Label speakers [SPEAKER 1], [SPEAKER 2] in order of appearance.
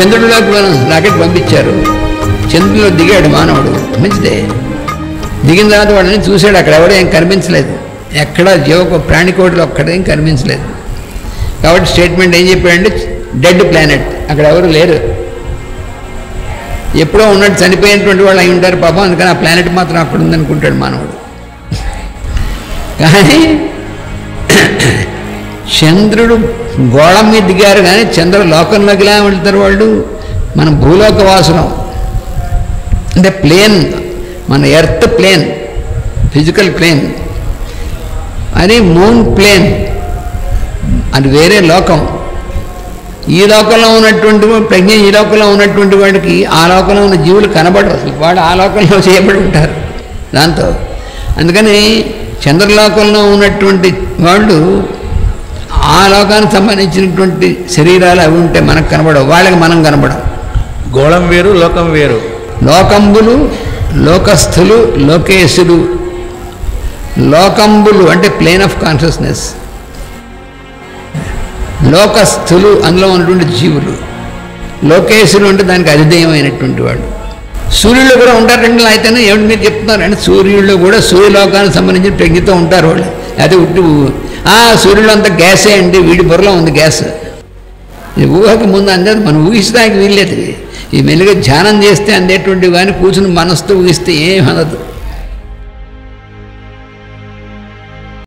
[SPEAKER 1] చంద్రుడిలోకి rocket పంపించారు, చంద్రుడిలో దిగాడు మానవుడు, మంచిదే. దిగిన తర్వాత వాడిని చూశాడు, అక్కడ ఎవడో ఏం కనిపించలేదు, ఎక్కడ ప్రాణికోటిలో ఒక్కడేం కనిపించలేదు. కాబట్టి స్టేట్మెంట్ ఏం చెప్పాడంటే డెడ్ ప్లానెట్, అక్కడ ఎవరు లేరు, ఎప్పుడో ఉన్నట్టు చనిపోయినటువంటి వాళ్ళు అయి ఉంటారు పాపం, అందుకని ఆ ప్లానెట్ మాత్రం అక్కడ ఉందనుకుంటాడు మానవుడు. కానీ చంద్రుడు గోళం మీద దిగారు, కానీ చంద్రలోకంలోకి ఇలా వెళ్తారు వాళ్ళు. మన భూలోక వాసులం అంటే ప్లేన్, మన ఎర్త్ ప్లేన్, ఫిజికల్ ప్లేన్, అది మూన్ ప్లేన్, అది వేరే లోకం. ఈ లోకంలో ఉన్నటువంటి ప్రజ్ఞ, ఈ లోకంలో ఉన్నటువంటి వాడికి ఆ లోకంలో ఉన్న జీవులు కనబడరు అసలు, వాడు ఆ లోకంలో చేయబడి ఉంటారు దాంతో. అందుకని చంద్రలోకంలో ఉన్నటువంటి వాళ్ళు ఆ లోకానికి సంబంధించినటువంటి శరీరాలు అవి ఉంటే మనకు కనబడవు, వాళ్ళకి మనం కనబడం.
[SPEAKER 2] గోళం వేరు, లోకం వేరు.
[SPEAKER 1] లోకంబులు, లోకస్థులు, లోకేశులు. లోకంబులు అంటే ప్లేన్ ఆఫ్ కాన్షియస్నెస్, లోకస్థులు అందులో ఉన్నటువంటి జీవులు, లోకేశులు అంటే దానికి అధిదేయమైనటువంటి వాడు. సూర్యుళ్ళు కూడా ఉంటారండి. అయితేనే ఏమిటి మీరు చెప్తున్నారంటే సూర్యుళ్ళు కూడా సూర్యలోకానికి సంబంధించిన ప్రజ్ఞతో ఉంటారు వాళ్ళు. అదే ఉట్టి సూర్యుడు అంతా గ్యాసే అండి, వీడి బుర్రలో ఉంది గ్యాస్. ఇది ఊహకి ముందు అందేది, మనం ఊహించడానికి వీల్లేదు. ఈ మెల్లిగా ధ్యానం చేస్తే అందేటువంటివి కానీ కూర్చుని మనసుతో ఊహిస్తే ఏం అనదు.